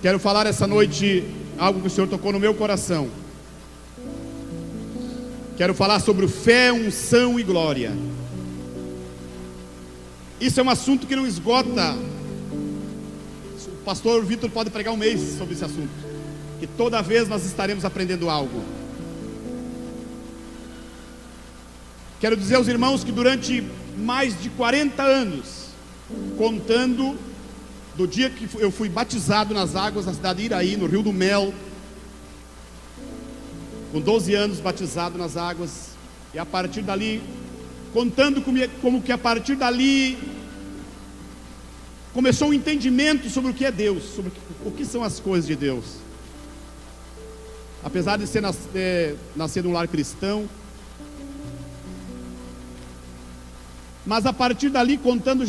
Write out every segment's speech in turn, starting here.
Quero falar essa noite algo que o Senhor tocou no meu coração. Quero falar sobre fé, unção e glória. Isso é um assunto que não esgota. O pastor Vitor pode pregar um mês sobre esse assunto, que toda vez nós estaremos aprendendo algo. Quero dizer aos irmãos que durante mais de 40 anos, contando do dia que eu fui batizado nas águas da cidade de Iraí, no Rio do Mel, com 12 anos batizado nas águas, e a partir dali, contando como que a partir dali começou um entendimento sobre o que é Deus, sobre o que são as coisas de Deus. Apesar de nascer num lar cristão, mas a partir dali, contando,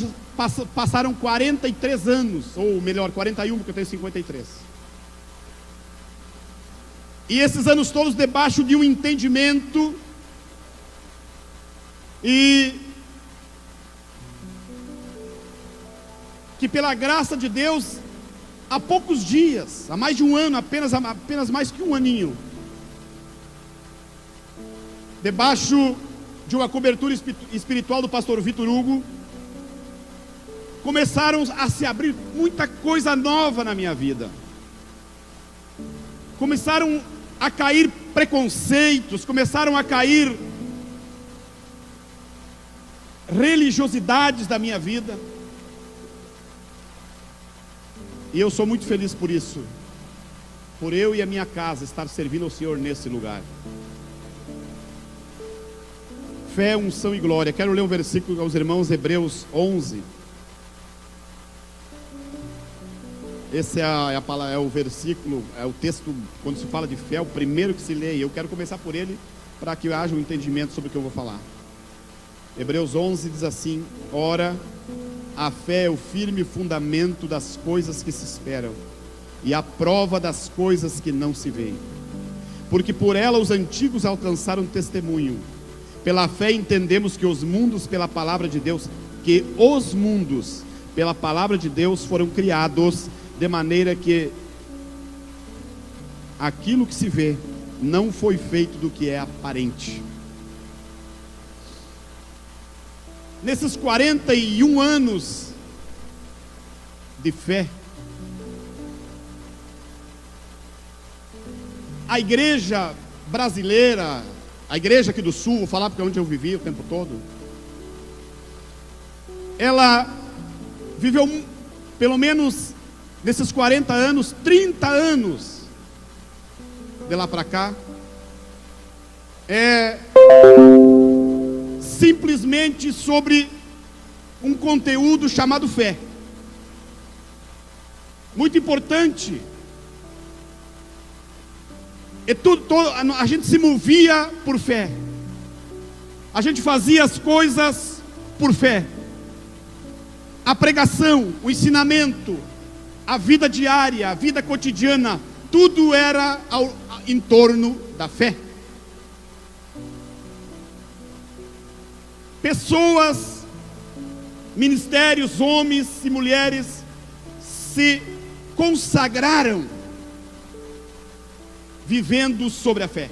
passaram 43 anos, ou melhor, 41, porque eu tenho 53. E esses anos todos debaixo de um entendimento, e que pela graça de Deus, há poucos dias, há mais de um ano, apenas mais que um aninho, debaixo de uma cobertura espiritual do pastor Vitor Hugo, começaram a se abrir muita coisa nova na minha vida. Começaram a cair preconceitos, começaram a cair religiosidades da minha vida. E eu sou muito feliz por isso, por eu e a minha casa estar servindo ao Senhor nesse lugar. Fé, unção e glória. Quero ler um versículo aos irmãos, Hebreus 11. Esse é o versículo, é o texto, quando se fala de fé, é o primeiro que se lê. E eu quero começar por ele, para que haja um entendimento sobre o que eu vou falar. Hebreus 11 diz assim: ora, a fé é o firme fundamento das coisas que se esperam, e a prova das coisas que não se veem. Porque por ela os antigos alcançaram testemunho. Pela fé entendemos que os mundos pela palavra de Deus foram criados, de maneira que aquilo que se vê não foi feito do que é aparente. Nesses 41 anos de fé, a igreja brasileira, a igreja aqui do sul, vou falar porque é onde eu vivi o tempo todo, ela viveu, pelo menos nesses 40 anos, 30 anos de lá para cá, simplesmente sobre um conteúdo chamado fé. Muito importante. A gente se movia por fé. A gente fazia as coisas por fé. A pregação, o ensinamento, a vida diária, a vida cotidiana, tudo era em torno da fé. Pessoas, ministérios, homens e mulheres se consagraram vivendo sobre a fé.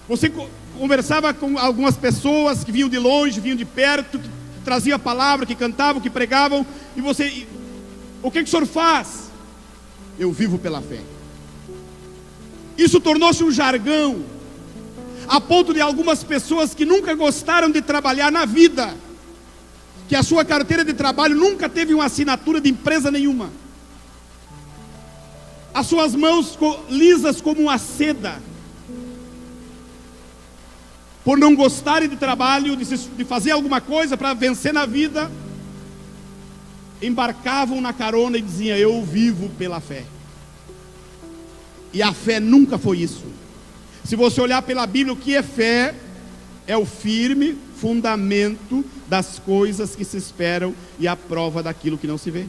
Você conversava com algumas pessoas que vinham de longe, vinham de perto, que traziam a palavra, que cantavam, que pregavam, e você: o que o senhor faz? Eu vivo pela fé. Isso tornou-se um jargão, a ponto de algumas pessoas que nunca gostaram de trabalhar na vida, que a sua carteira de trabalho nunca teve uma assinatura de empresa nenhuma, as suas mãos lisas como uma seda, por não gostarem de trabalho, de fazer alguma coisa para vencer na vida, embarcavam na carona e diziam: eu vivo pela fé. E a fé nunca foi isso. Se você olhar pela Bíblia, o que é fé? É o firme fundamento das coisas que se esperam e a prova daquilo que não se vê.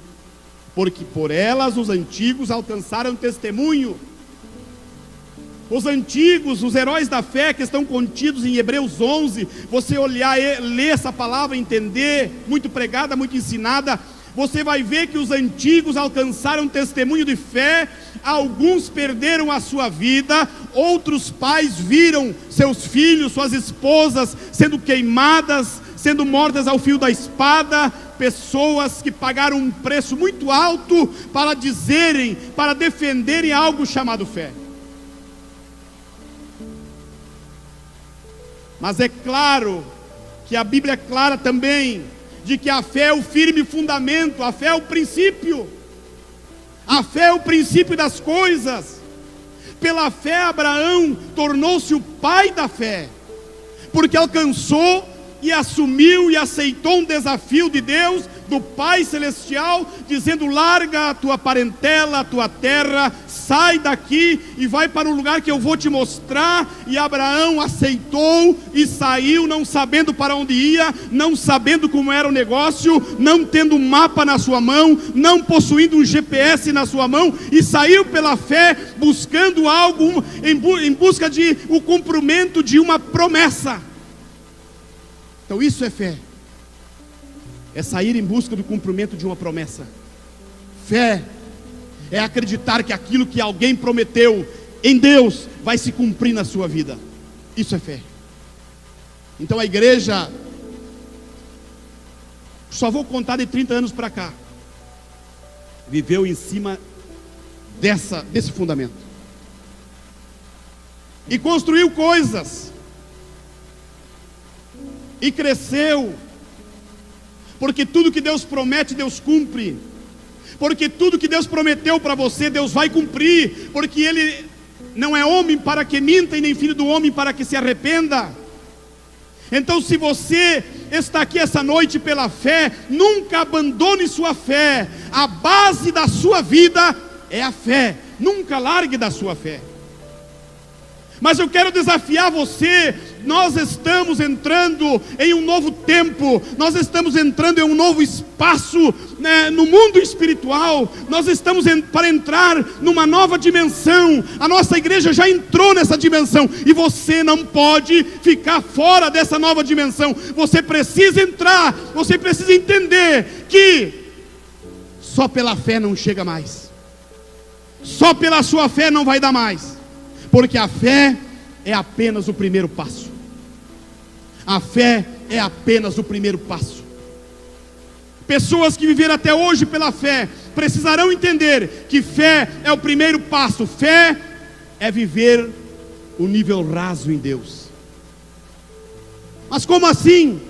Porque por elas os antigos alcançaram testemunho. Os antigos, os heróis da fé que estão contidos em Hebreus 11, você olhar, ler essa palavra, entender, muito pregada, muito ensinada, você vai ver que os antigos alcançaram testemunho de fé, alguns perderam a sua vida, outros pais viram seus filhos, suas esposas sendo queimadas, sendo mortas ao fio da espada, pessoas que pagaram um preço muito alto para dizerem, para defenderem algo chamado fé. Mas é claro que a Bíblia é clara também, de que a fé é o firme fundamento, a fé é o princípio, a fé é o princípio das coisas. Pela fé Abraão tornou-se o pai da fé, porque alcançou e assumiu e aceitou um desafio de Deus, do Pai Celestial, dizendo: larga a tua parentela, a tua terra, sai daqui e vai para o lugar que eu vou te mostrar. E Abraão aceitou e saiu, não sabendo para onde ia, não sabendo como era o negócio, não tendo um mapa na sua mão, não possuindo um GPS na sua mão, e saiu pela fé, buscando algo, em busca de o cumprimento de uma promessa. Então isso é fé, é sair em busca do cumprimento de uma promessa. Fé é acreditar que aquilo que alguém prometeu em Deus vai se cumprir na sua vida. Isso é fé. Então a igreja, só vou contar de 30 anos para cá, viveu em cima desse fundamento, e construiu coisas, e cresceu, porque tudo que Deus promete, Deus cumpre, porque tudo que Deus prometeu para você, Deus vai cumprir, porque Ele não é homem para que minta, e nem filho do homem para que se arrependa. Então, se você está aqui essa noite pela fé, nunca abandone sua fé. A base da sua vida é a fé, nunca largue da sua fé. Mas eu quero desafiar você. Nós estamos entrando em um novo tempo, nós estamos entrando em um novo espaço, né, no mundo espiritual. Nós estamos para entrar numa nova dimensão. A nossa igreja já entrou nessa dimensão, e você não pode ficar fora dessa nova dimensão. Você precisa entrar, você precisa entender que só pela fé não chega mais, só pela sua fé não vai dar mais, porque a fé é apenas o primeiro passo. A fé é apenas o primeiro passo. Pessoas que viveram até hoje pela fé precisarão entender que fé é o primeiro passo. Fé é viver o nível raso em Deus. Mas como assim?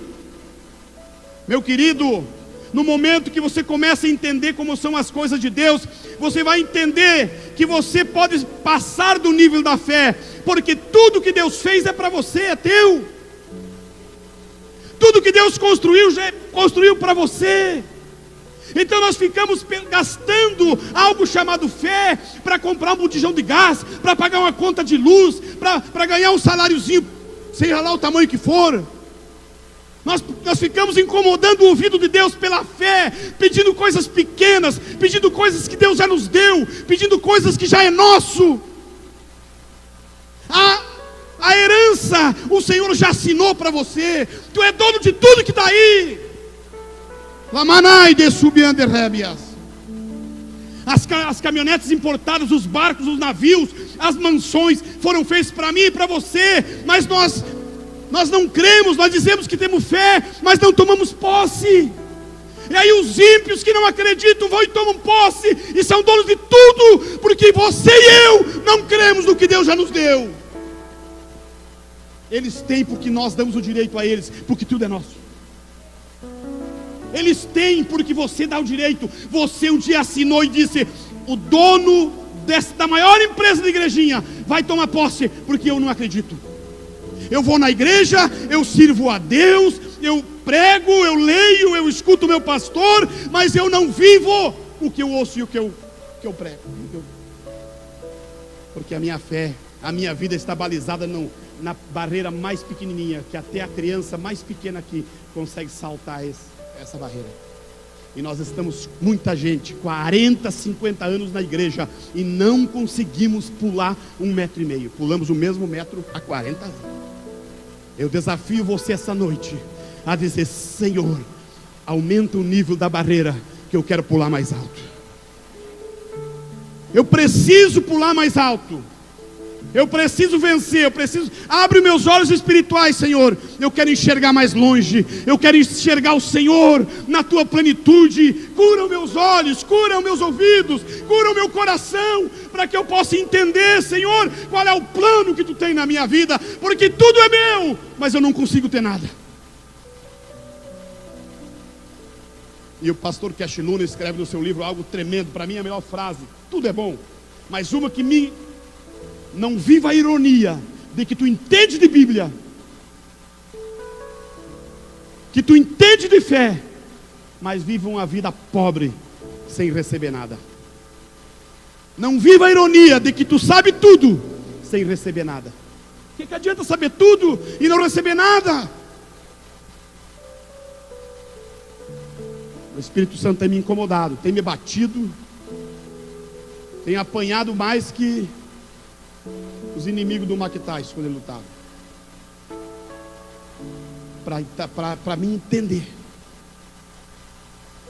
Meu querido, no momento que você começa a entender como são as coisas de Deus, você vai entender que você pode passar do nível da fé, porque tudo que Deus fez é para você, é teu. Tudo que Deus construiu, já construiu para você. Então nós ficamos gastando algo chamado fé para comprar um botijão de gás, para pagar uma conta de luz, para ganhar um saláriozinho, seja lá o tamanho que for. Nós ficamos incomodando o ouvido de Deus pela fé, pedindo coisas pequenas, pedindo coisas que Deus já nos deu, pedindo coisas que já é nosso. A herança, o Senhor já assinou para você. Tu é dono de tudo que está aí. Lamanai de subiande rebias. As caminhonetes importadas, os barcos, os navios, as mansões foram feitos para mim e para você. Mas nós não cremos, nós dizemos que temos fé, mas não tomamos posse. E aí os ímpios que não acreditam vão e tomam posse, e são donos de tudo, porque você e eu não cremos no que Deus já nos deu. Eles têm porque nós damos o direito a eles, porque tudo é nosso. Eles têm porque você dá o direito. Você um dia assinou e disse: o dono da maior empresa da igrejinha vai tomar posse, porque eu não acredito. Eu vou na igreja, eu sirvo a Deus, eu prego, eu leio, eu escuto o meu pastor, mas eu não vivo o que eu ouço e o que eu prego. Porque a minha fé, a minha vida está balizada na barreira mais pequenininha, que até a criança mais pequena aqui consegue saltar essa barreira. E nós estamos, muita gente, 40, 50 anos na igreja, e não conseguimos pular 1,5 metro. Pulamos o mesmo metro há 40 anos. Eu desafio você essa noite a dizer: Senhor, aumenta o nível da barreira, que porque eu quero pular mais alto. Eu preciso pular mais alto. Eu preciso vencer, abre meus olhos espirituais, Senhor. Eu quero enxergar mais longe. Eu quero enxergar o Senhor na tua plenitude. Cura os meus olhos, cura os meus ouvidos, cura o meu coração, para que eu possa entender, Senhor, qual é o plano que tu tem na minha vida. Porque tudo é meu, mas eu não consigo ter nada. E o pastor Cash Luna escreve no seu livro algo tremendo. Para mim é a melhor frase: tudo é bom, mas uma que me... Não viva a ironia de que tu entende de Bíblia, que tu entende de fé, mas viva uma vida pobre, sem receber nada. Não viva a ironia de que tu sabe tudo, sem receber nada. O que adianta saber tudo e não receber nada? O Espírito Santo tem me incomodado, tem me batido, tem apanhado mais que os inimigos do Mike Tyson quando ele lutava, para mim entender,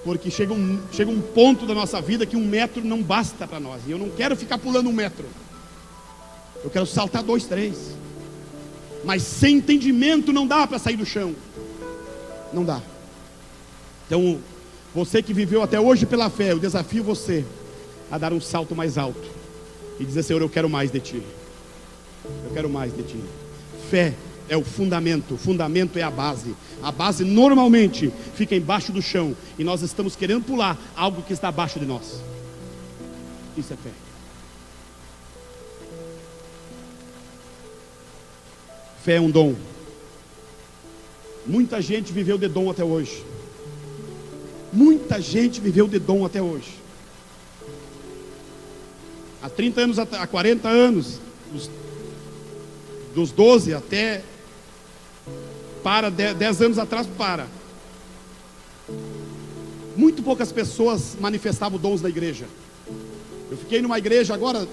porque chega um ponto da nossa vida que 1 metro não basta para nós, e eu não quero ficar pulando 1 metro, eu quero saltar 2, 3, mas sem entendimento não dá para sair do chão, não dá. Então, você que viveu até hoje pela fé, eu desafio você a dar um salto mais alto e dizer: Senhor, eu quero mais de ti. Eu quero mais de ti. Fé é o fundamento é a base. A base normalmente fica embaixo do chão, e nós estamos querendo pular algo que está abaixo de nós. Isso é fé. Fé é um dom. Muita gente viveu de dom até hoje. Muita gente viveu de dom até hoje. Há 30 anos, há 40 anos, dos 12 até 10 anos atrás, muito poucas pessoas manifestavam dons na igreja. Eu fiquei numa igreja agora,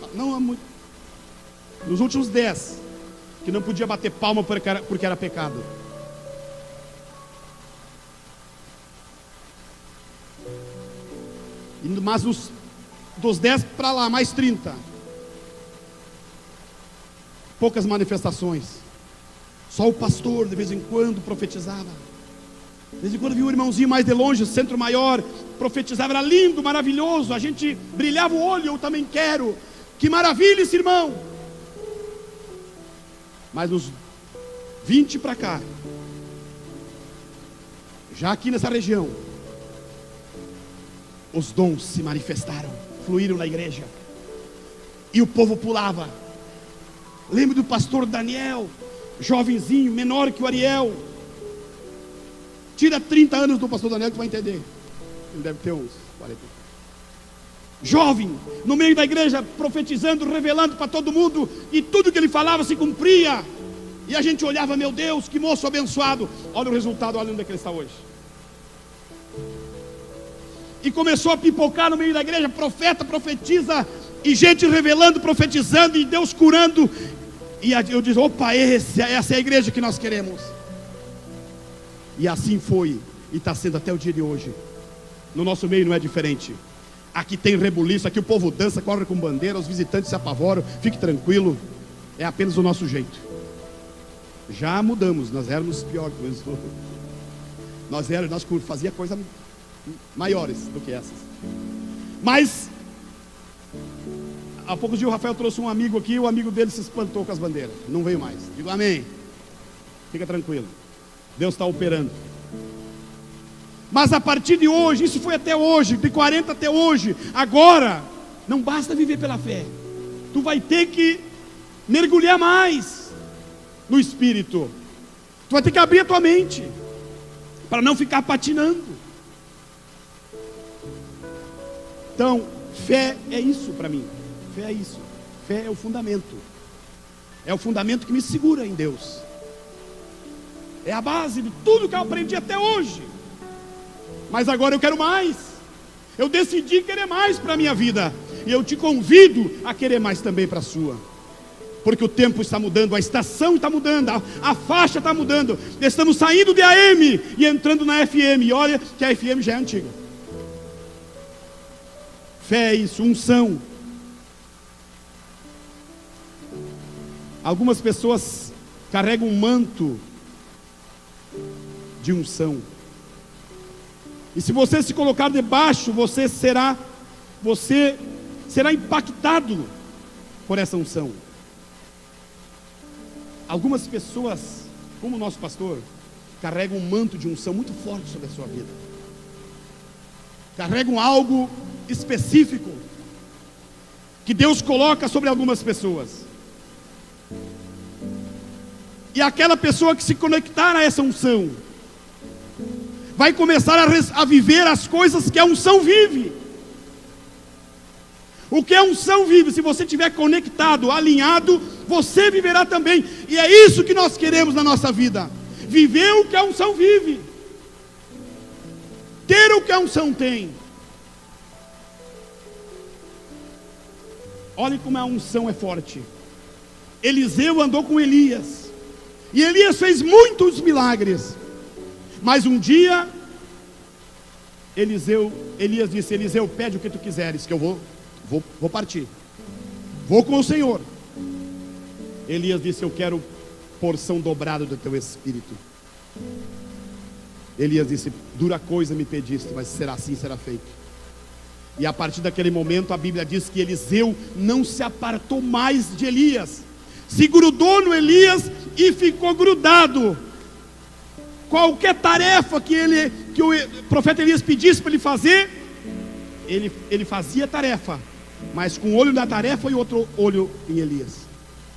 nos últimos 10, que não podia bater palma porque era pecado. Mas dos 10 para lá, mais 30, poucas manifestações. Só o pastor de vez em quando profetizava. De vez em quando via um irmãozinho mais de longe, centro maior, profetizava, era lindo, maravilhoso. A gente brilhava o olho: eu também quero. Que maravilha esse irmão. Mas nos 20 para cá, já aqui nessa região, os dons se manifestaram, fluíram na igreja, e o povo pulava. Lembro do pastor Daniel, jovenzinho, menor que o Ariel. Tira 30 anos do pastor Daniel que vai entender. Ele deve ter uns 40. Jovem, no meio da igreja, profetizando, revelando para todo mundo, e tudo que ele falava se cumpria. E a gente olhava: meu Deus, que moço abençoado. Olha o resultado, olha onde é que ele está hoje. E começou a pipocar no meio da igreja, profeta, profetiza, e gente revelando, profetizando, e Deus curando. E eu disse: opa, essa é a igreja que nós queremos. E assim foi, e está sendo até o dia de hoje. No nosso meio não é diferente. Aqui tem rebuliço, aqui o povo dança, corre com bandeira, os visitantes se apavoram. Fique tranquilo, é apenas o nosso jeito. Já mudamos, nós éramos pior. Nós fazia coisa maiores do que essas. Mas há poucos dias o Rafael trouxe um amigo aqui, o amigo dele se espantou com as bandeiras, não veio mais. Digo: amém, fica tranquilo, Deus está operando. Mas a partir de hoje, isso foi até hoje, de 40 até hoje, agora não basta viver pela fé, tu vai ter que mergulhar mais no Espírito. Tu vai ter que abrir a tua mente para não ficar patinando. Então, fé é isso para mim. Fé é isso. Fé é o fundamento. É o fundamento que me segura em Deus. É a base de tudo que eu aprendi até hoje. Mas agora eu quero mais. Eu decidi querer mais para a minha vida. E eu te convido a querer mais também para a sua. Porque o tempo está mudando, a estação está mudando, a faixa está mudando. Estamos saindo de AM e entrando na FM. E olha que a FM já é antiga. Fé é isso, unção. Algumas pessoas carregam um manto de unção. E se você se colocar debaixo, você será impactado por essa unção. Algumas pessoas, como o nosso pastor, carregam um manto de unção muito forte sobre a sua vida. Carregam algo específico que Deus coloca sobre algumas pessoas. E aquela pessoa que se conectar a essa unção vai começar a viver as coisas que a unção vive. O que a unção vive, se você estiver conectado, alinhado, você viverá também. E é isso que nós queremos na nossa vida: viver o que a unção vive, ter o que a unção tem. Olha como a unção é forte. Eliseu andou com Elias, e Elias fez muitos milagres. Mas um dia Elias disse: Eliseu, pede o que tu quiseres, que eu vou partir, vou com o Senhor. Elias disse: eu quero porção dobrada do teu espírito. Elias disse: dura coisa me pediste, mas será assim, será feito. E a partir daquele momento a Bíblia diz que Eliseu não se apartou mais de Elias, se grudou no Elias e ficou grudado. Qualquer tarefa que o profeta Elias pedisse para ele fazer, ele fazia a tarefa, mas com um olho na tarefa e outro olho em Elias.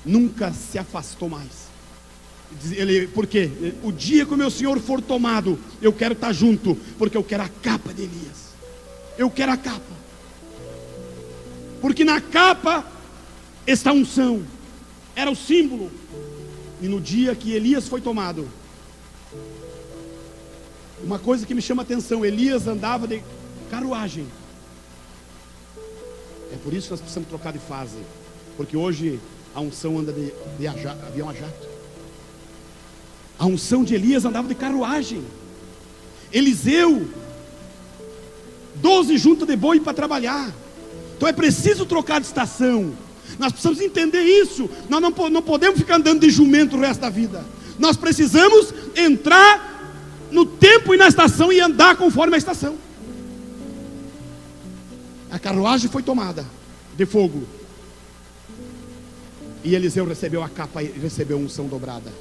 Nunca se afastou mais. Por quê? O dia que o meu Senhor for tomado, eu quero estar junto, porque eu quero a capa de Elias. Eu quero a capa, porque na capa está a unção, era o símbolo. E no dia que Elias foi tomado, uma coisa que me chama a atenção: Elias andava de carruagem. É por isso que nós precisamos trocar de fase, porque hoje a unção anda de avião a jato. A unção de Elias andava de carruagem. Eliseu, 12 juntas de boi para trabalhar. Então é preciso trocar de estação. Nós precisamos entender isso. Nós não podemos ficar andando de jumento o resto da vida. Nós precisamos entrar no tempo e na estação e andar conforme a estação. A carruagem foi tomada de fogo, e Eliseu recebeu a capa e recebeu a unção dobrada.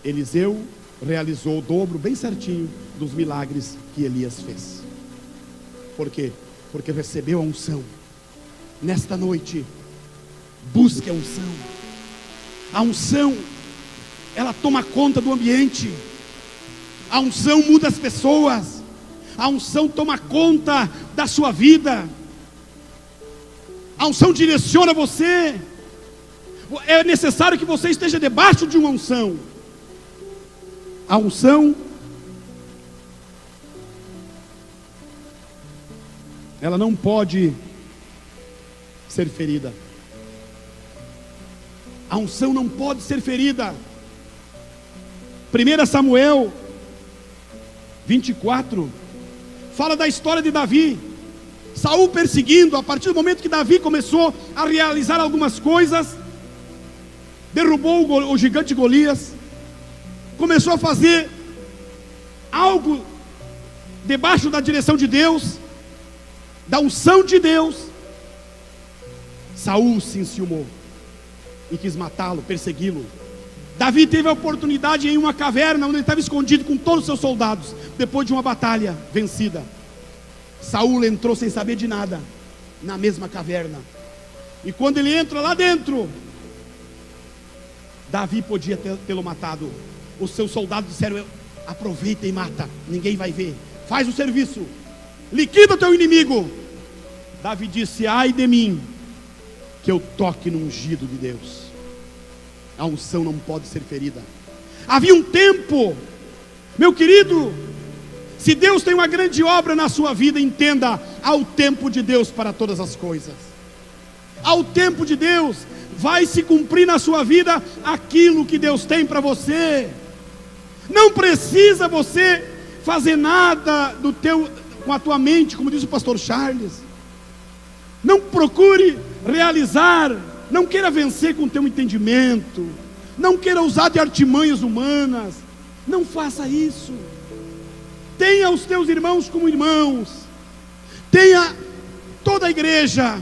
Eliseu realizou o dobro bem certinho dos milagres que Elias fez. Por quê? Porque recebeu a unção. Nesta noite, busque a unção. A unção, ela toma conta do ambiente. A unção muda as pessoas. A unção toma conta da sua vida. A unção direciona você. É necessário que você esteja debaixo de uma unção. A unção, ela não pode ser ferida. A unção não pode ser ferida. 1 Samuel 24 fala da história de Davi. Saul perseguindo. A partir do momento que Davi começou a realizar algumas coisas, derrubou o gigante Golias, começou a fazer algo debaixo da direção de Deus, da unção de Deus. Saul se enciumou e quis matá-lo, persegui-lo. Davi teve a oportunidade em uma caverna, onde ele estava escondido com todos os seus soldados, depois de uma batalha vencida. Saul entrou sem saber de nada, na mesma caverna. E quando ele entra lá dentro, Davi podia tê-lo matado. Os seus soldados disseram: aproveita e mata, ninguém vai ver, faz o serviço, liquida o teu inimigo. Davi disse: ai de mim, que eu toque no ungido de Deus. A unção não pode ser ferida. Havia um tempo, meu querido, se Deus tem uma grande obra na sua vida, entenda: há o tempo de Deus para todas as coisas. Há o tempo de Deus, vai se cumprir na sua vida aquilo que Deus tem para você. Não precisa você fazer nada com a tua mente, como diz o pastor Charles. Não procure realizar, não queira vencer com o teu entendimento, não queira usar de artimanhas humanas, não faça isso. Tenha os teus irmãos como irmãos, tenha toda a igreja,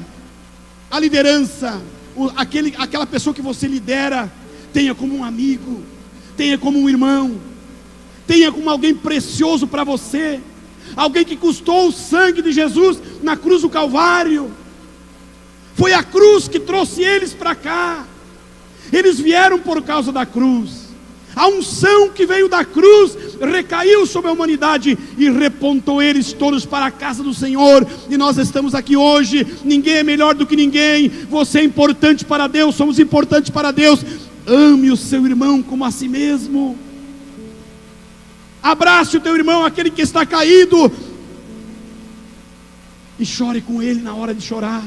a liderança, aquela pessoa que você lidera, tenha como um amigo, tenha como um irmão, tenha como alguém precioso para você, alguém que custou o sangue de Jesus na cruz do Calvário. Foi a cruz que trouxe eles para cá. Eles vieram por causa da cruz. A unção que veio da cruz recaiu sobre a humanidade e repontou eles todos para a casa do Senhor. E nós estamos aqui hoje. Ninguém é melhor do que ninguém. Você é importante para Deus, somos importantes para Deus. Ame o seu irmão como a si mesmo. Abrace o teu irmão, aquele que está caído, e chore com ele na hora de chorar,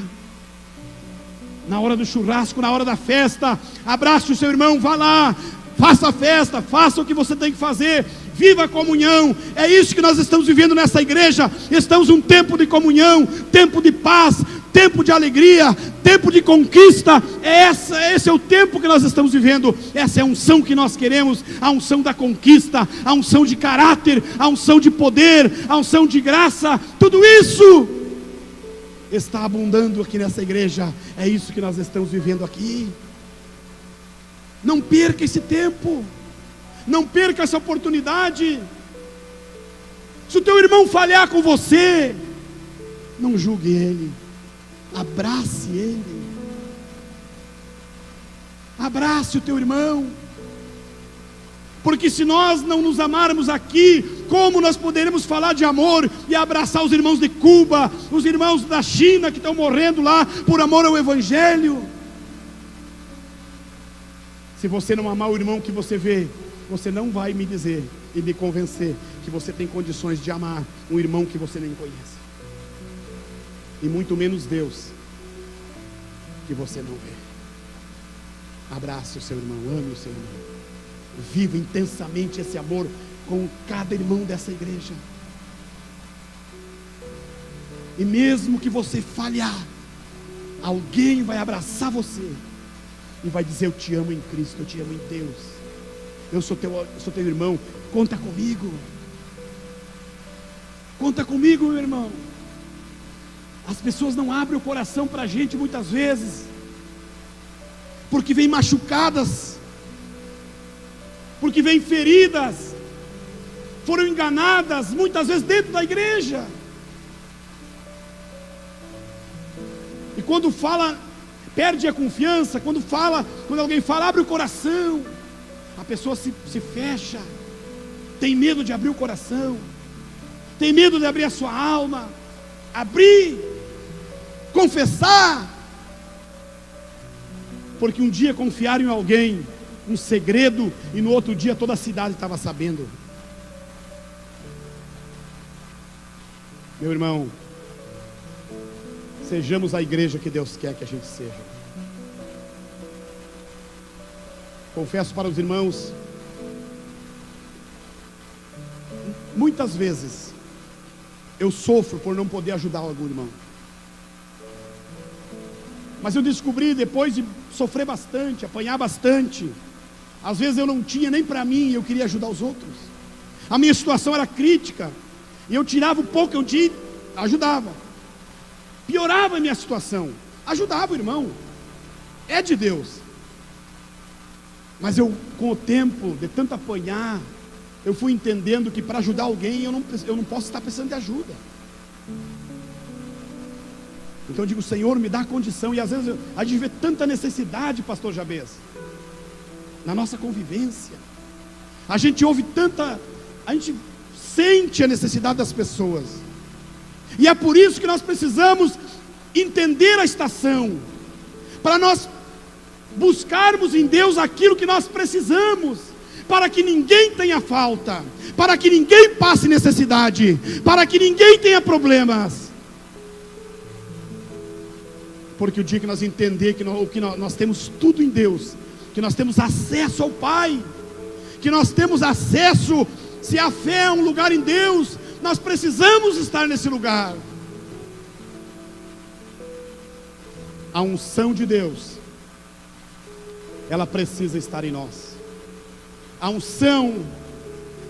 na hora do churrasco, na hora da festa. Abrace o seu irmão, vá lá, faça a festa, faça o que você tem que fazer, viva a comunhão. É isso que nós estamos vivendo nessa igreja. Estamos num tempo de comunhão, tempo de paz, tempo de alegria, tempo de conquista. Esse é o tempo que nós estamos vivendo. Essa é a unção que nós queremos, a unção da conquista, a unção de caráter, a unção de poder, a unção de graça. Tudo isso está abundando aqui nessa igreja. É isso que nós estamos vivendo aqui. Não perca esse tempo, não perca essa oportunidade. Se o teu irmão falhar com você, não julgue ele, abrace ele, abrace o teu irmão. Porque se nós não nos amarmos aqui, como nós poderemos falar de amor e abraçar os irmãos de Cuba, os irmãos da China que estão morrendo lá por amor ao Evangelho? Se você não amar o irmão que você vê, você não vai me dizer e me convencer que você tem condições de amar um irmão que você nem conhece, e muito menos Deus que você não vê. Abrace o seu irmão, ame o seu irmão, viva intensamente esse amor com cada irmão dessa igreja. E mesmo que você falhar, alguém vai abraçar você e vai dizer: eu te amo em Cristo, eu te amo em Deus, eu sou teu irmão, conta comigo, meu irmão. As pessoas não abrem o coração para a gente muitas vezes, porque vêm machucadas, porque vêm feridas, foram enganadas, muitas vezes dentro da igreja. E quando fala, perde a confiança. Quando alguém fala, abre o coração, a pessoa se fecha, tem medo de abrir o coração, tem medo de abrir a sua alma, abrir, confessar, porque um dia confiaram em alguém um segredo e no outro dia toda a cidade estava sabendo. Meu irmão, sejamos a igreja que Deus quer que a gente seja. Confesso para os irmãos, muitas vezes eu sofro por não poder ajudar algum irmão, mas eu descobri, depois de sofrer bastante, apanhar bastante, às vezes eu não tinha nem para mim, eu queria ajudar os outros. A minha situação era crítica, e eu tirava o pouco que eu tinha, ajudava. Piorava a minha situação, ajudava o irmão. É de Deus. Mas eu, com o tempo, de tanto apanhar, eu fui entendendo que para ajudar alguém, eu não posso estar precisando de ajuda. Então eu digo: Senhor, me dá a condição. E às vezes a gente vê tanta necessidade, pastor Jabez, na nossa convivência. A gente ouve a gente sente a necessidade das pessoas. E é por isso que nós precisamos entender a estação, para nós buscarmos em Deus aquilo que nós precisamos, para que ninguém tenha falta, para que ninguém passe necessidade, para que ninguém tenha problemas. Porque o dia que nós entender que nós temos tudo em Deus, que nós temos acesso ao Pai, que nós temos acesso, se a fé é um lugar em Deus, nós precisamos estar nesse lugar. A unção de Deus, ela precisa estar em nós. A unção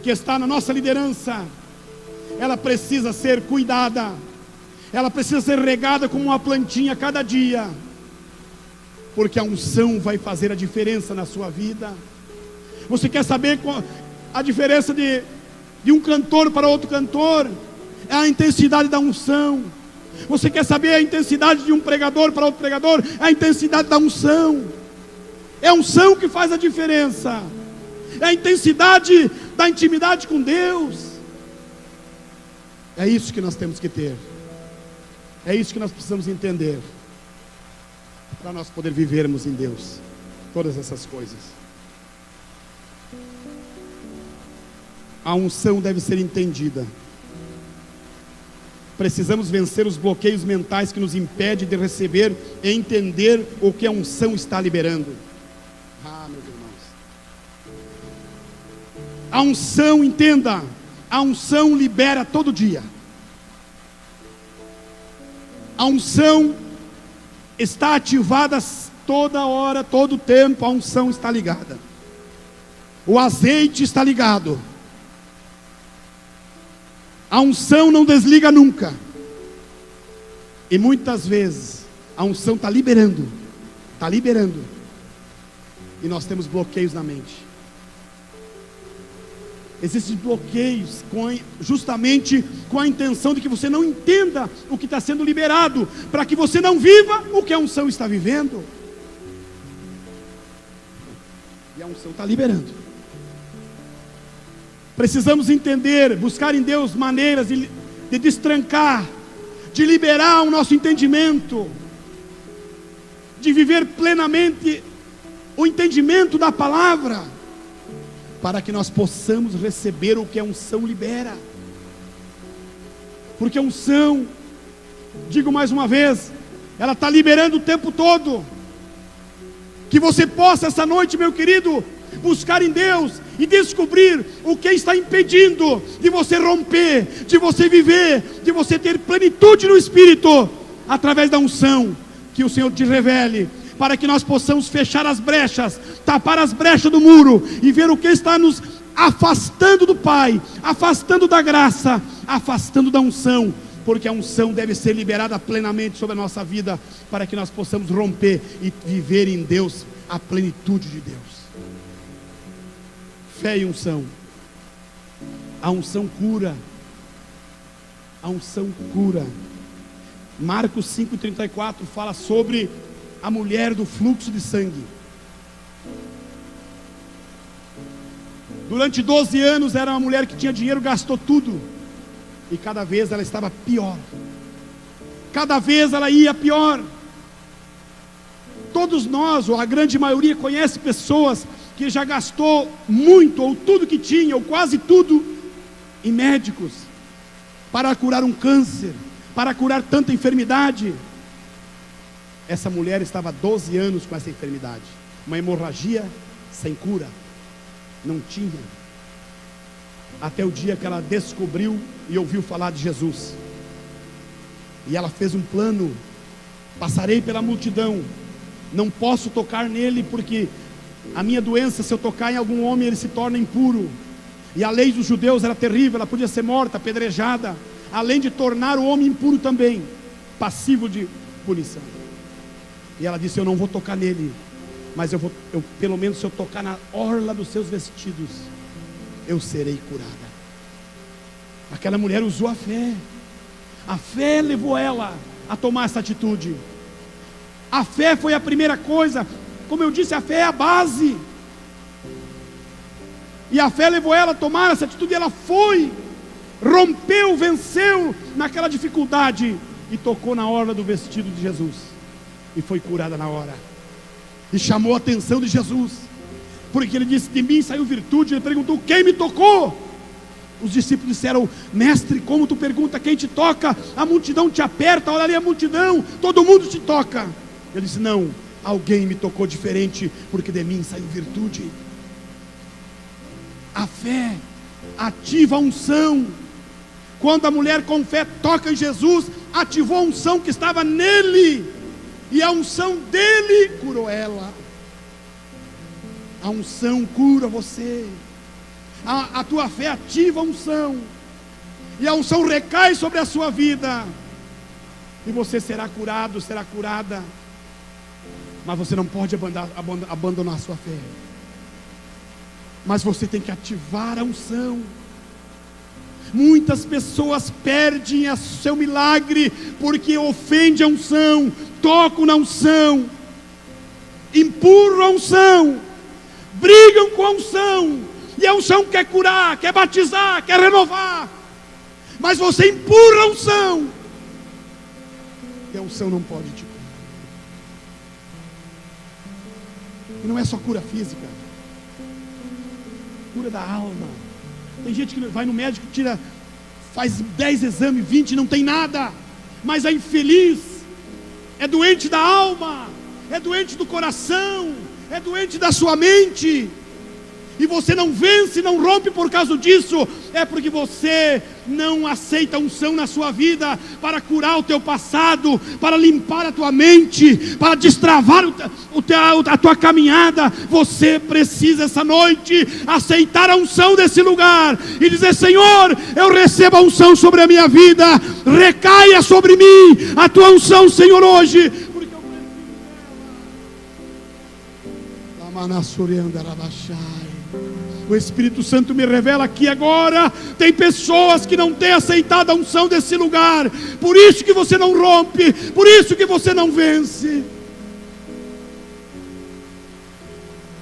que está na nossa liderança, ela precisa ser cuidada, ela precisa ser regada como uma plantinha cada dia, porque a unção vai fazer a diferença na sua vida. Você quer saber a diferença de um cantor para outro cantor? É a intensidade da unção. Você quer saber a intensidade de um pregador para outro pregador? É a intensidade da unção. É a unção que faz a diferença. É a intensidade da intimidade com Deus. É isso que nós temos que ter. É isso que nós precisamos entender, para nós poder vivermos em Deus todas essas coisas. A unção deve ser entendida. Precisamos vencer os bloqueios mentais que nos impedem de receber e entender o que a unção está liberando. Meus irmãos, a unção, entenda, a unção libera todo dia. A unção está ativada toda hora, todo tempo. A unção está ligada. O azeite está ligado. A unção não desliga nunca. E muitas vezes a unção está liberando. Está liberando. E nós temos bloqueios na mente. Existem bloqueios justamente com a intenção de que você não entenda o que está sendo liberado, para que você não viva o que a unção está vivendo. E a unção está liberando. Precisamos entender, buscar em Deus maneiras de destrancar, de liberar o nosso entendimento, de viver plenamente o entendimento da palavra, para que nós possamos receber o que a unção libera. Porque a unção, digo mais uma vez, ela está liberando o tempo todo. Que você possa essa noite, meu querido, buscar em Deus e descobrir o que está impedindo de você romper, de você viver, de você ter plenitude no Espírito, através da unção. Que o Senhor te revele, para que nós possamos fechar as brechas, tapar as brechas do muro e ver o que está nos afastando do Pai, afastando da graça, afastando da unção, porque a unção deve ser liberada plenamente sobre a nossa vida, para que nós possamos romper e viver em Deus a plenitude de Deus. Fé e unção. A unção cura. A unção cura. Marcos 5,34 fala sobre a mulher do fluxo de sangue. Durante 12 anos era uma mulher que tinha dinheiro, gastou tudo, e cada vez ela estava pior. Cada vez ela ia pior. Todos nós, ou a grande maioria, conhece pessoas que já gastou muito, ou tudo que tinha, ou quase tudo, em médicos, para curar um câncer, para curar tanta enfermidade. Essa mulher estava há 12 anos com essa enfermidade, uma hemorragia sem cura, não tinha, até o dia que ela descobriu e ouviu falar de Jesus, e ela fez um plano: passarei pela multidão, não posso tocar nele, porque a minha doença, se eu tocar em algum homem, ele se torna impuro, e a lei dos judeus era terrível, ela podia ser morta, apedrejada, além de tornar o homem impuro também, passivo de punição. E ela disse: eu não vou tocar nele, mas pelo menos se eu tocar na orla dos seus vestidos, eu serei curada. Aquela mulher usou a fé. A fé levou ela a tomar essa atitude. A fé foi a primeira coisa. Como eu disse, a fé é a base. E a fé levou ela a tomar essa atitude. E ela foi, rompeu, venceu naquela dificuldade, e tocou na orla do vestido de Jesus, e foi curada na hora. E chamou a atenção de Jesus, porque ele disse: de mim saiu virtude. Ele perguntou: quem me tocou? Os discípulos disseram: mestre, como tu pergunta quem te toca? A multidão te aperta, olha ali a multidão, todo mundo te toca. Ele disse: não, alguém me tocou diferente, porque de mim saiu virtude. A fé ativa a unção. Quando a mulher com fé toca em Jesus, ativou a unção que estava nele. e a unção dele curou ela. A unção cura você. A tua fé ativa a unção, e a unção recai sobre a sua vida, e você será curado, será curada. Mas você não pode abandonar a sua fé, mas você tem que ativar a unção. Muitas pessoas perdem o seu milagre porque ofendem a unção, tocam na unção, empurram a unção, brigam com a unção, e a unção quer curar, quer batizar, quer renovar, mas você empurra a unção, e a unção não pode te curar. E não é só cura física, cura da alma. Tem gente que vai no médico, faz 10 exames, 20, não tem nada, mas é infeliz, é doente da alma, é doente do coração, é doente da sua mente, e você não vence, não rompe por causa disso. É porque você não aceita a unção na sua vida para curar o teu passado, para limpar a tua mente, para destravar a tua caminhada. Você precisa essa noite aceitar a unção desse lugar e dizer: Senhor, eu recebo a unção sobre a minha vida, recaia sobre mim a tua unção, Senhor, hoje, porque eu preciso dela. O Espírito Santo me revela aqui agora, tem pessoas que não têm aceitado a unção desse lugar, por isso que você não rompe, por isso que você não vence.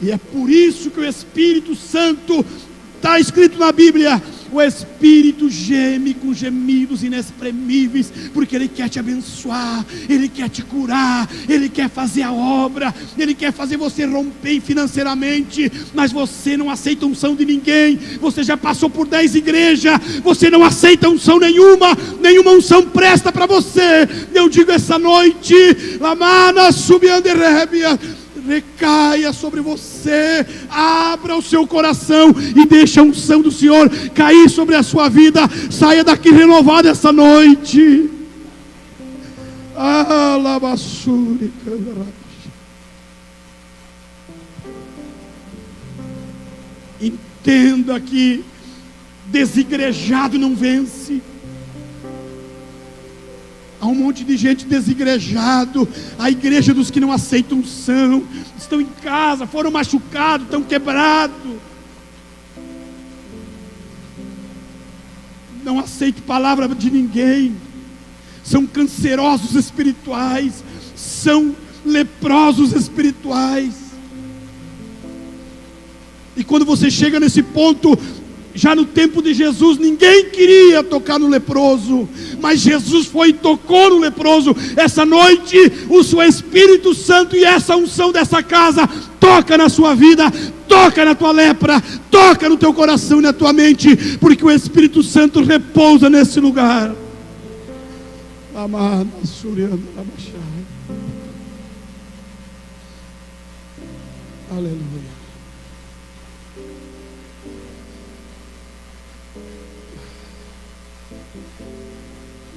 E é por isso que o Espírito Santo, está escrito na Bíblia, o Espírito geme com gemidos inexprimíveis, porque Ele quer te abençoar, Ele quer te curar, Ele quer fazer a obra, Ele quer fazer você romper financeiramente, mas você não aceita a unção de ninguém. Você já passou por 10 igrejas, você não aceita unção nenhuma unção presta para você. Eu digo essa noite, Lamana Subianderébia, recaia sobre você, abra o seu coração e deixa a unção do Senhor cair sobre a sua vida. Saia daqui renovado essa noite. Entenda que desigrejado não vence. Há um monte de gente desigrejado, a igreja dos que não aceitam unção, estão em casa, foram machucados, estão quebrados, não aceitam palavra de ninguém, são cancerosos espirituais, são leprosos espirituais. E quando você chega nesse ponto, já no tempo de Jesus, ninguém queria tocar no leproso, mas Jesus foi e tocou no leproso. Essa noite, o seu Espírito Santo e essa unção dessa casa toca na sua vida, toca na tua lepra, toca no teu coração e na tua mente, porque o Espírito Santo repousa nesse lugar. Aleluia.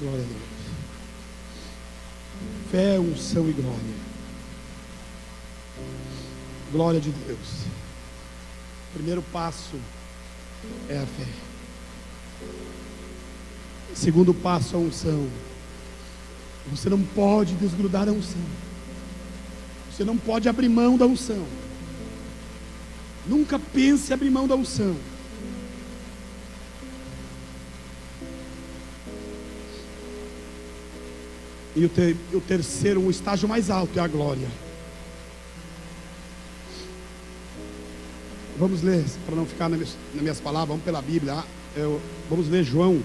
Glória a Deus. Fé, unção e glória. Glória de Deus. O primeiro passo é a fé. O segundo passo é a unção. Você não pode desgrudar a unção. Você não pode abrir mão da unção. Nunca pense em abrir mão da unção. E o terceiro, o estágio mais alto é a glória. Vamos ler, para não ficar nas minhas palavras, vamos pela Bíblia. Vamos ler João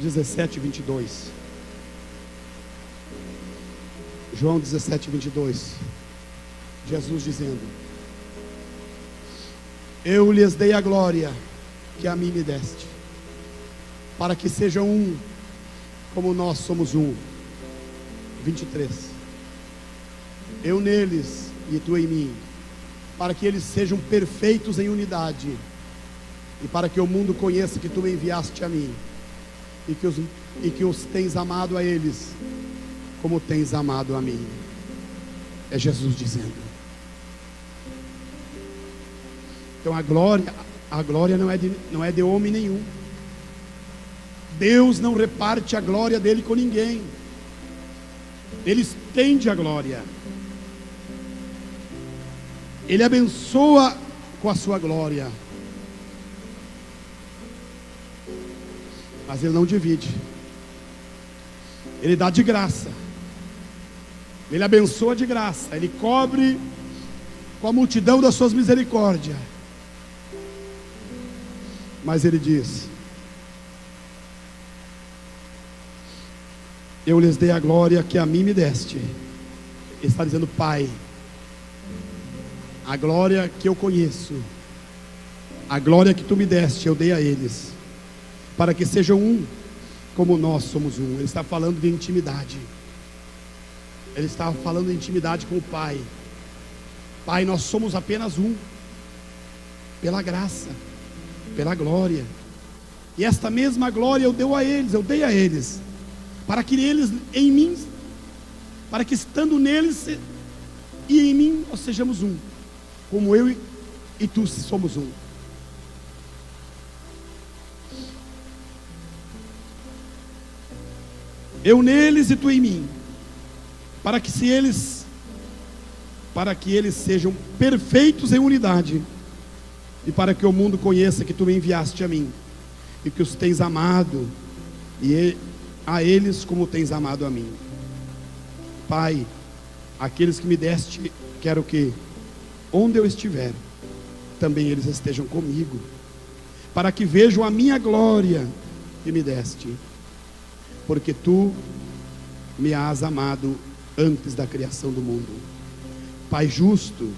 17, 22. João 17, 22. Jesus dizendo: eu lhes dei a glória que a mim me deste, para que sejam um, como nós somos um. 23. Eu neles e tu em mim, para que eles sejam perfeitos em unidade, e para que o mundo conheça que tu me enviaste a mim, e que os tens amado a eles, como tens amado a mim. É Jesus dizendo. Então a glória não é de homem nenhum. Deus não reparte a glória dele com ninguém. Ele estende a glória. Ele abençoa com a sua glória. Mas ele não divide. Ele dá de graça. Ele abençoa de graça. Ele cobre com a multidão das suas misericórdias. Mas ele diz: eu lhes dei a glória que a mim me deste. Ele está dizendo: Pai, a glória que eu conheço, a glória que tu me deste, eu dei a eles, para que sejam um, como nós somos um. Ele está falando de intimidade. Ele está falando de intimidade com o Pai. Pai, nós somos apenas um, pela graça, pela glória. E esta mesma glória eu dei a eles, para que eles em mim, para que estando neles e em mim nós sejamos um, como eu e tu somos um. Eu neles e tu em mim, para que eles sejam perfeitos em unidade, e para que o mundo conheça que tu me enviaste a mim, e que os tens amado, e a eles como tens amado a mim. Pai, aqueles que me deste, quero que, onde eu estiver, também eles estejam comigo, para que vejam a minha glória que me deste, porque tu me has amado antes da criação do mundo. Pai justo,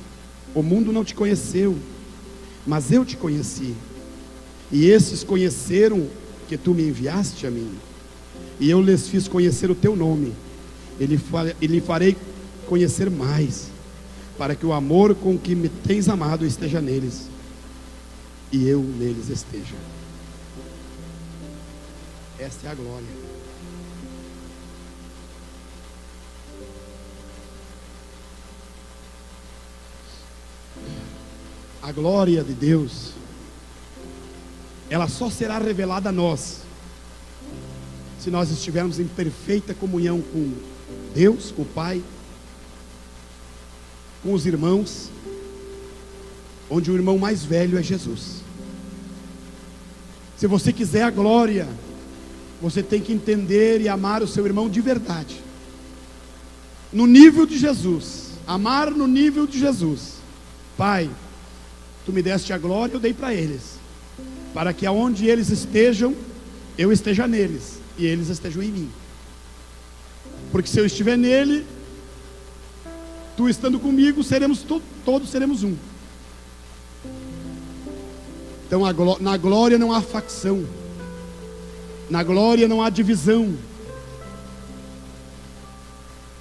o mundo não te conheceu, mas eu te conheci, e esses conheceram que tu me enviaste a mim, e eu lhes fiz conhecer o teu nome, e lhe farei conhecer mais, para que o amor com que me tens amado esteja neles, e eu neles esteja. Esta é a glória. A glória de Deus, ela só será revelada a nós, se nós estivermos em perfeita comunhão com Deus, com o Pai, com os irmãos, onde o irmão mais velho é Jesus. Se você quiser a glória, você tem que entender e amar o seu irmão de verdade, no nível de Jesus, amar no nível de Jesus. Pai, tu me deste a glória, eu dei para eles, para que aonde eles estejam, eu esteja neles, e eles estejam em mim. Porque se eu estiver nele, tu estando comigo, todos seremos um. Então na glória não há facção, na glória não há divisão.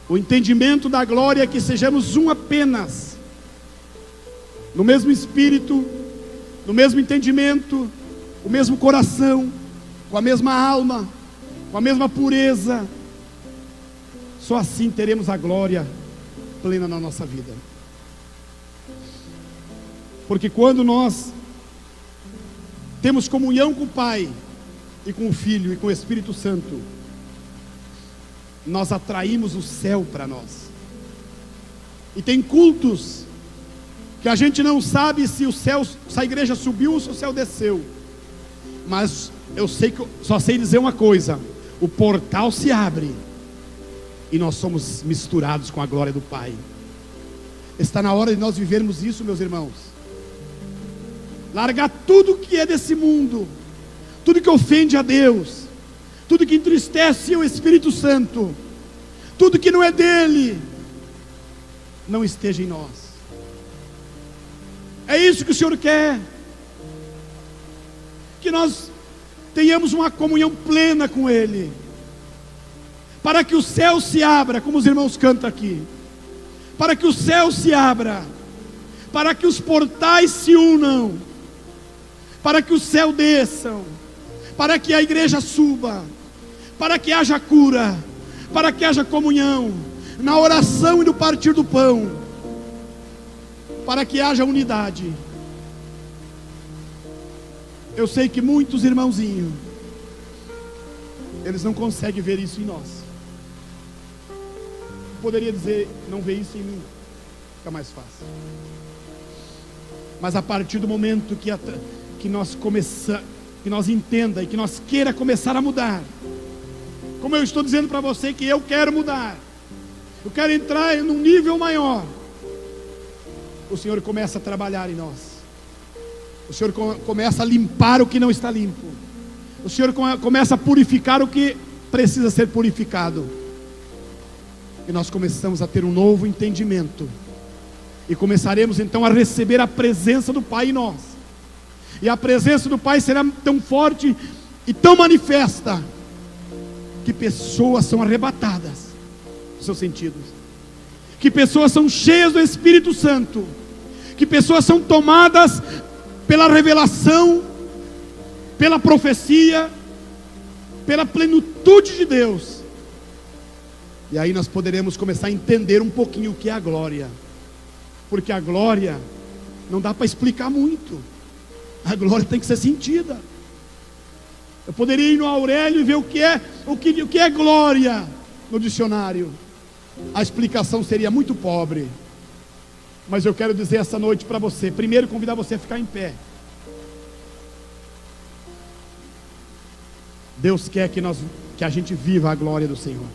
O entendimento da glória é que sejamos um apenas, no mesmo espírito, no mesmo entendimento, o mesmo coração, com a mesma alma, com a mesma pureza. Só assim teremos a glória plena na nossa vida. Porque quando nós temos comunhão com o Pai, e com o Filho, e com o Espírito Santo, nós atraímos o céu para nós. E tem cultos que a gente não sabe se a igreja subiu ou se o céu desceu, mas só sei dizer uma coisa: o portal se abre e nós somos misturados com a glória do Pai. Está na hora de nós vivermos isso, meus irmãos. Largar tudo que é desse mundo, tudo que ofende a Deus, tudo que entristece o Espírito Santo, tudo que não é dele, não esteja em nós. É isso que o Senhor quer, que nós tenhamos uma comunhão plena com Ele, para que o céu se abra, como os irmãos cantam aqui, para que o céu se abra, para que os portais se unam, para que o céu desçam, para que a igreja suba, para que haja cura, para que haja comunhão, na oração e no partir do pão, para que haja unidade. Eu sei que muitos irmãozinhos, eles não conseguem ver isso em nós. Poderia dizer, não vê isso em mim, fica mais fácil. Mas a partir do momento que nós começamos, que nós entenda e que nós queira começar a mudar, como eu estou dizendo para você que eu quero mudar, eu quero entrar num nível maior, o Senhor começa a trabalhar em nós. O Senhor começa a limpar o que não está limpo. O Senhor começa a purificar o que precisa ser purificado. E nós começamos a ter um novo entendimento. E começaremos então a receber a presença do Pai em nós. E a presença do Pai será tão forte e tão manifesta, que pessoas são arrebatadas dos seus sentidos. Que pessoas são cheias do Espírito Santo. Que pessoas são tomadas pela revelação, pela profecia, pela plenitude de Deus. E aí nós poderemos começar a entender um pouquinho o que é a glória. Porque a glória não dá para explicar muito. A glória tem que ser sentida. Eu poderia ir no Aurélio e ver o que é glória no dicionário. A explicação seria muito pobre. Mas eu quero dizer essa noite para você, primeiro convidar você a ficar em pé. Deus quer que a gente viva a glória do Senhor.